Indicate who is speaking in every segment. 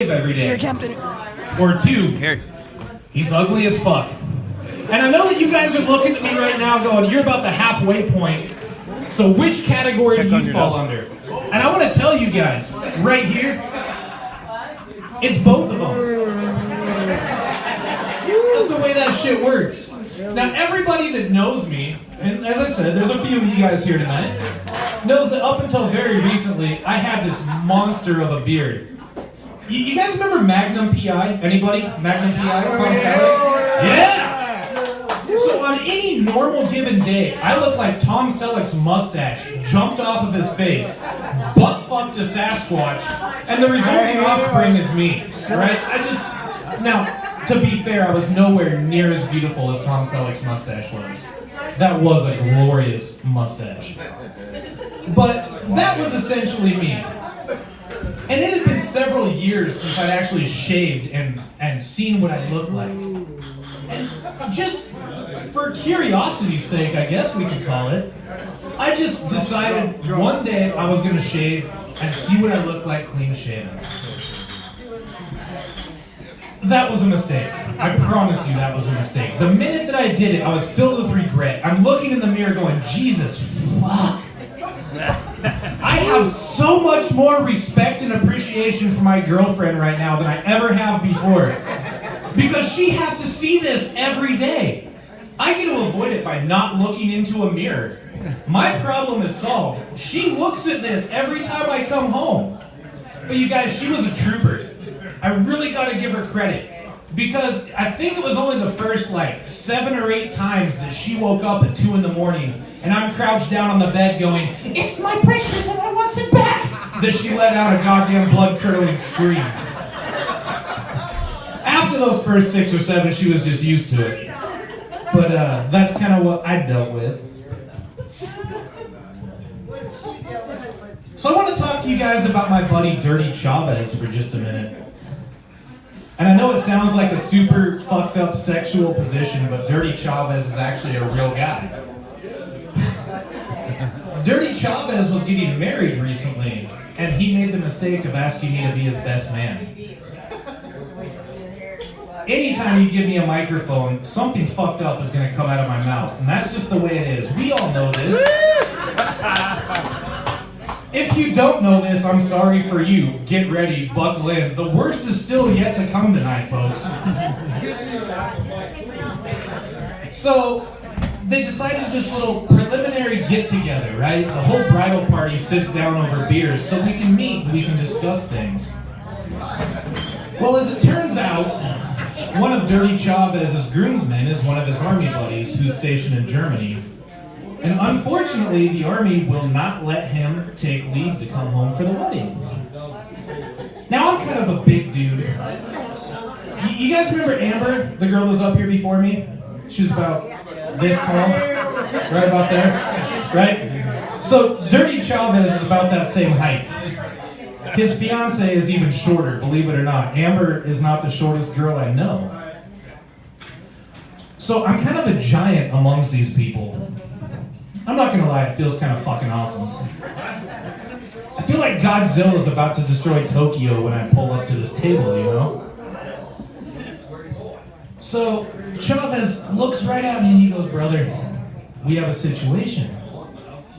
Speaker 1: every day.
Speaker 2: Here, Captain.
Speaker 1: Or two,
Speaker 3: Here.
Speaker 1: he's ugly as fuck. And I know that you guys are looking at me right now going, you're about the halfway point. So which category do you fall under? And I want to tell you guys, right here, it's both of them. That's the way that shit works. Now everybody that knows me, and as I said, there's a few of you guys here tonight, knows that up until very recently, I had this monster of a beard. You guys remember Magnum PI? Anybody? Magnum PI? Tom Selleck? Yeah! So on any normal given day, I look like Tom Selleck's mustache jumped off of his face, butt-fucked a Sasquatch, and the resulting offspring is me, right? Now, to be fair, I was nowhere near as beautiful as Tom Selleck's mustache was. That was a glorious mustache. But that was essentially me. And it had been several years since I'd actually shaved and seen what I looked like. And just for curiosity's sake, I guess we could call it, I just decided one day I was going to shave and see what I looked like clean shaven. That was a mistake. I promise you that was a mistake. The minute that I did it, I was filled with regret. I'm looking in the mirror going, Jesus, fuck. I have so much more respect and appreciation for my girlfriend right now than I ever have before. Because she has to see this every day. I get to avoid it by not looking into a mirror. My problem is solved. She looks at this every time I come home. But you guys, she was a trooper. I really got to give her credit. Because I think it was only the first 7 or 8 times that she woke up at 2 in the morning and I'm crouched down on the bed going, "It's my precious and I want it back," that she let out a goddamn blood-curdling scream. After those first 6 or 7, she was just used to it. But that's kind of what I dealt with. So I want to talk to you guys about my buddy Dirty Chavez for just a minute. And I know it sounds like a super fucked up sexual position, but Dirty Chavez is actually a real guy. Dirty Chavez was getting married recently, and he made the mistake of asking me to be his best man. Anytime you give me a microphone, something fucked up is going to come out of my mouth, and that's just the way it is. We all know this. If you don't know this, I'm sorry for you. Get ready, buckle in. The worst is still yet to come tonight, folks. So, they decided this little preliminary get-together, right? The whole bridal party sits down over beers so we can meet and we can discuss things. Well, as it turns out, one of Dirty Chavez's groomsmen is one of his army buddies who's stationed in Germany. And unfortunately, the army will not let him take leave to come home for the wedding. Now, I'm kind of a big dude. You guys remember Amber, the girl that was up here before me? She was about this tall, right about there, right? So, Dirty Chavez is about that same height. His fiance is even shorter, believe it or not. Amber is not the shortest girl I know. So, I'm kind of a giant amongst these people. I'm not gonna lie, it feels kind of fucking awesome. I feel like Godzilla is about to destroy Tokyo when I pull up to this table, you know? So, Chavez looks right at me and he goes, "Brother, we have a situation.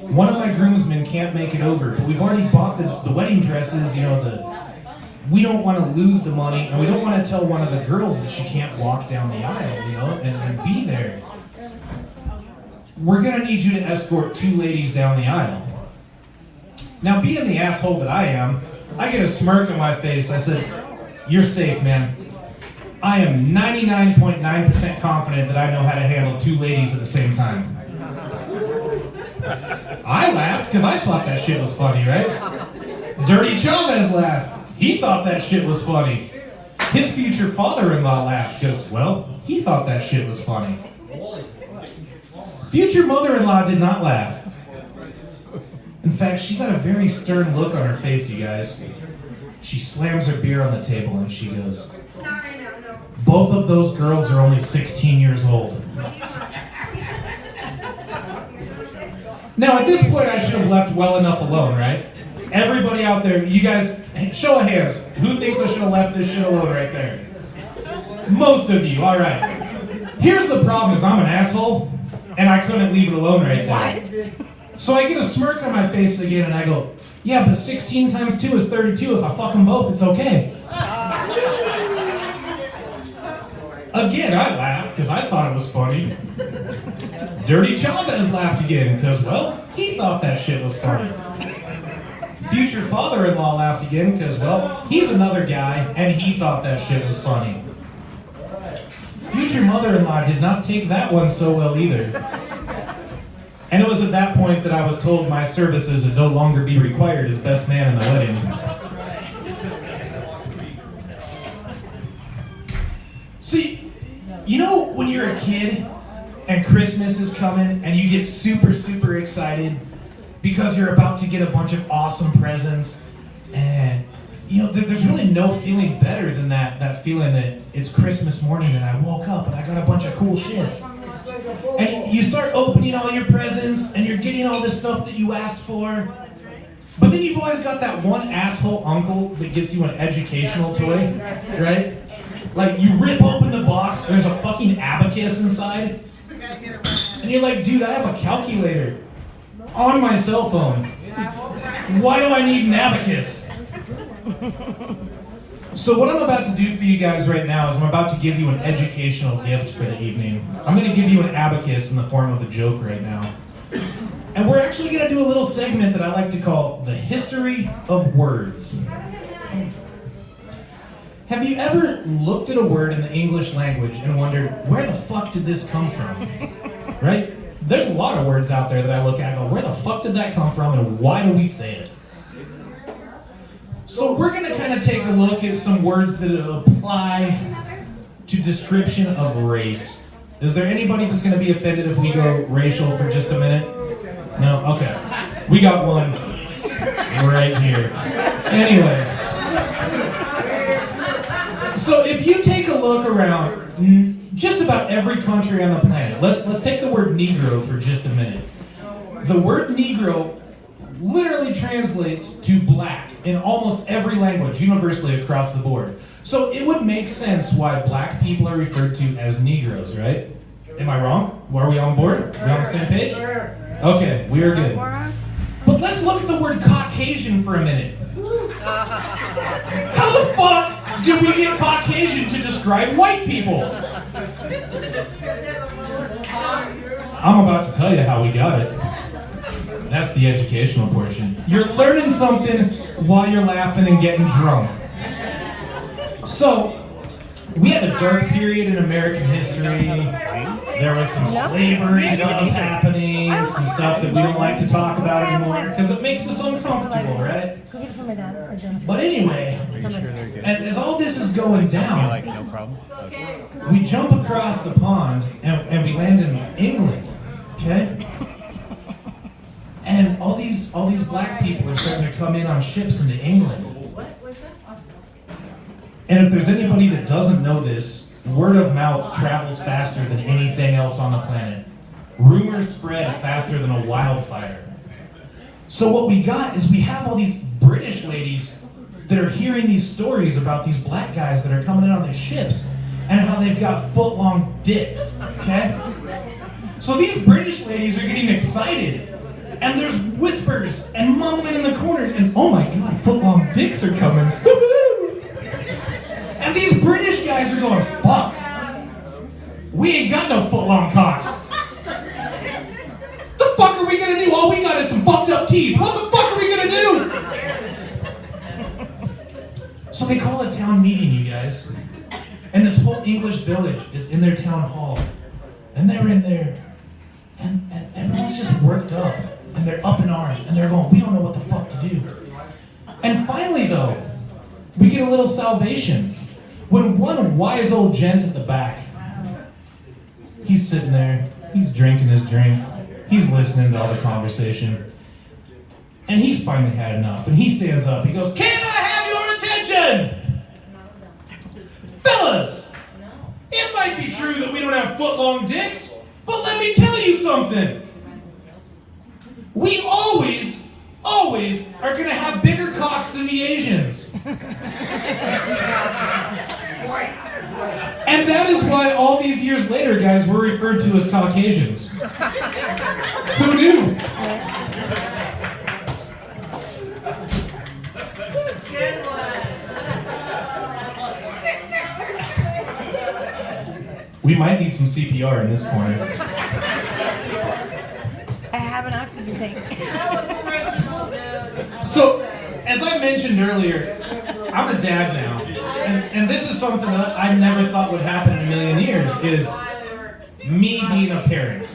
Speaker 1: One of my groomsmen can't make it over, but we've already bought the wedding dresses, we don't want to lose the money, and we don't want to tell one of the girls that she can't walk down the aisle, and be there. We're going to need you to escort 2 ladies down the aisle." Now, being the asshole that I am, I get a smirk on my face. I said, "You're safe, man. I am 99.9% confident that I know how to handle 2 ladies at the same time." I laughed because I thought that shit was funny, right? Dirty Chavez laughed. He thought that shit was funny. His future father-in-law laughed because, well, he thought that shit was funny. Future mother-in-law did not laugh. In fact, she got a very stern look on her face, you guys. She slams her beer on the table and she goes, "Both of those girls are only 16 years old." Now, at this point, I should have left well enough alone, right? Everybody out there, you guys, Hey, show of hands. Who thinks I should have left this shit alone right there? Most of you, all right. Here's the problem is I'm an asshole, and I couldn't leave it alone right there. So I get a smirk on my face again, and I go, yeah, but 16 times 2 is 32. If I fuck them both, it's okay. Again, I laughed because I thought it was funny. Dirty Chavez laughed again because, well, he thought that shit was funny. Future father-in-law laughed again because, well, he's another guy and he thought that shit was funny. Future mother-in-law did not take that one so well either. And it was at that point that I was told my services would no longer be required as best man in the wedding. See, you know when you're a kid and Christmas is coming and you get super, super excited because you're about to get a bunch of awesome presents, and you know there's really no feeling better than that feeling that it's Christmas morning and I woke up and I got a bunch of cool shit. And you start opening all your presents and you're getting all this stuff that you asked for. But then you've always got that one asshole uncle that gets you an educational toy, right? Like, you rip open the box, there's a fucking abacus inside, and you're like, dude, I have a calculator on my cell phone. Why do I need an abacus? So what I'm about to do for you guys right now is I'm about to give you an educational gift for the evening. I'm going to give you an abacus in the form of a joke right now. And we're actually going to do a little segment that I like to call the history of words. Have you ever looked at a word in the English language and wondered, where the fuck did this come from? Right? There's a lot of words out there that I look at and go, where the fuck did that come from and why do we say it? So we're going to kind of take a look at some words that apply to description of race. Is there anybody that's going to be offended if we go racial for just a minute? No? Okay. We got one right here. Anyway. So if you take a look around just about every country on the planet, let's take the word Negro for just a minute. The word Negro literally translates to black in almost every language, universally across the board. So it would make sense why black people are referred to as Negroes, right? Am I wrong? Are we on board? Are we on the same page? Okay, we are good. But let's look at the word Caucasian for a minute. How the fuck did we get Caucasian to describe white people? I'm about to tell you how we got it. That's the educational portion. You're learning something while you're laughing and getting drunk. So, we had a dark period in American history. There was some slavery stuff happening, some stuff that we don't like to talk about anymore because it makes us uncomfortable, right? But anyway, and as all this is going down, we jump across the pond and we land in England, okay? And all these black people are starting to come in on ships into England. And if there's anybody that doesn't know this, word of mouth travels faster than anything else on the planet. Rumors spread faster than a wildfire. So what we got is we have all these British ladies that are hearing these stories about these black guys that are coming in on these ships and how they've got foot-long dicks, okay? So these British ladies are getting excited. And there's whispers and mumbling in the corners, and oh my god, foot-long dicks are coming. And these British guys are going, fuck, we ain't got no foot-long cocks. The fuck are we gonna do? All we got is some fucked up teeth. What the fuck are we gonna do? So they call a town meeting, you guys. And this whole English village is in their town hall. And they're in there. And everyone's just worked up. And they're up in arms, and they're going, we don't know what the fuck to do. And finally, though, we get a little salvation. When one wise old gent at the back, he's sitting there, he's drinking his drink, he's listening to all the conversation, and he's finally had enough, and he stands up, he goes, can I have your attention? Fellas, it might be true that we don't have foot-long dicks, but let me tell you something. We always are going to have bigger cocks than the Asians. And that is why all these years later, guys, we're referred to as Caucasians. Who knew? We might need some CPR in this corner.
Speaker 2: I have an oxygen tank.
Speaker 1: So, as I mentioned earlier, I'm a dad now. And this is something that I never thought would happen in a million years, is me being a parent.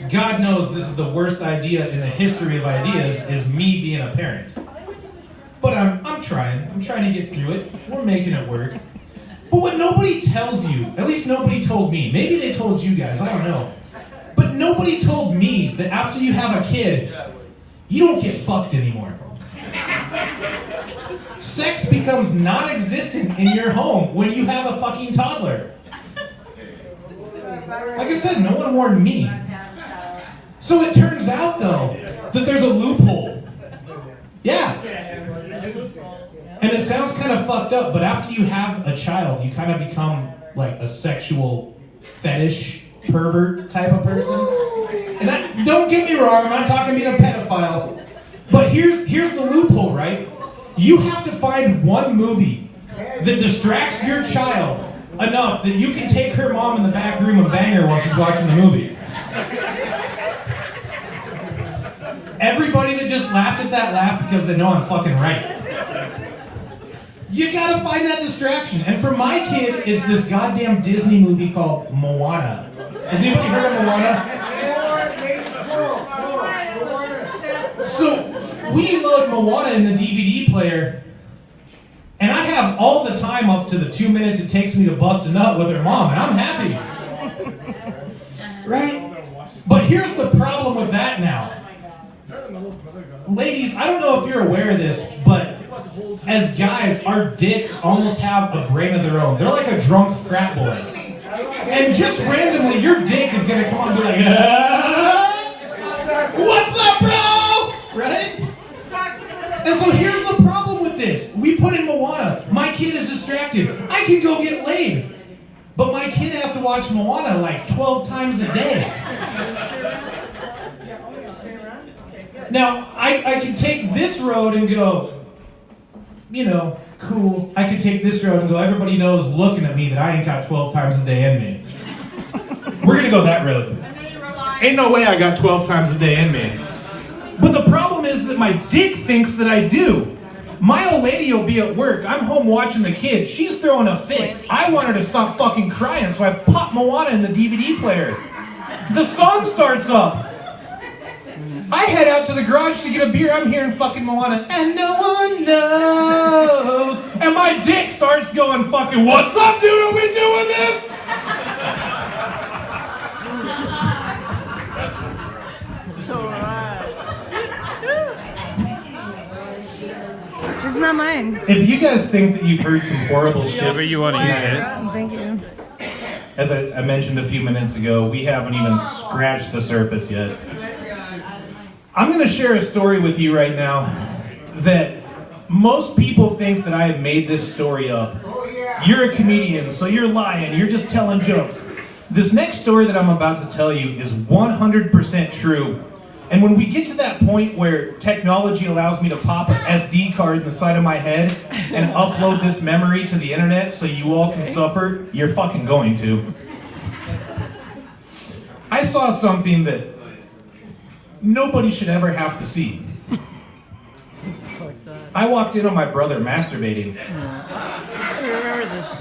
Speaker 1: God knows this is the worst idea in the history of ideas, is me being a parent. But I'm trying. I'm trying to get through it. We're making it work. But what nobody tells you, at least nobody told me, maybe they told you guys, I don't know. But nobody told me that after you have a kid, you don't get fucked anymore. Sex becomes non-existent in your home when you have a fucking toddler. Like I said, no one warned me. So it turns out, though, that there's a loophole. Yeah. And it sounds kind of fucked up, but after you have a child, you kind of become like a sexual fetish pervert type of person. And don't get me wrong, I'm not talking being a pedophile. But here's the loophole, right? You have to find one movie that distracts your child enough that you can take her mom in the back room and bang her while she's watching the movie. Everybody that just laughed at that laughed because they know I'm fucking right. You gotta find that distraction. And for my kid, it's this goddamn Disney movie called Moana. Has anybody heard of Moana? So, we load Moana in the DVD player, and I have all the time up to the 2 minutes it takes me to bust a nut with her mom, and I'm happy. Right? But here's the problem with that now. Ladies, I don't know if you're aware of this, but as guys, our dicks almost have a brain of their own. They're like a drunk frat boy. And just randomly, your dick is going to come on and be like, what's up, bro? Right? And so here's the problem with this. We put in Moana. My kid is distracted. I can go get laid. But my kid has to watch Moana like 12 times a day. Now, I can take this road and go, you know, cool. I could take this road and go, everybody knows looking at me that I ain't got 12 times a day in me. We're going to go that road. Ain't no way I got 12 times a day in me. But the problem is that my dick thinks that I do. My old lady will be at work. I'm home watching the kids. She's throwing a fit. I want her to stop fucking crying, so I pop Moana in the DVD player. The song starts up. I head out to the garage to get a beer. I'm hearing fucking Moana, and no one knows. And my dick starts going fucking, what's up, dude? Are we doing this?
Speaker 2: It's not mine.
Speaker 1: If you guys think that you've heard some horrible shit,
Speaker 3: Whatever you want to use it.
Speaker 2: Thank you.
Speaker 1: As I mentioned a few minutes ago, we haven't even scratched the surface yet. I'm going to share a story with you right now that most people think that I have made this story up. You're a comedian, so you're lying. You're just telling jokes. This next story that I'm about to tell you is 100% true. And when we get to that point where technology allows me to pop an SD card in the side of my head and upload this memory to the internet so you all can suffer, you're fucking going to. I saw something that nobody should ever have to see. I walked in on my brother masturbating.
Speaker 2: I remember this.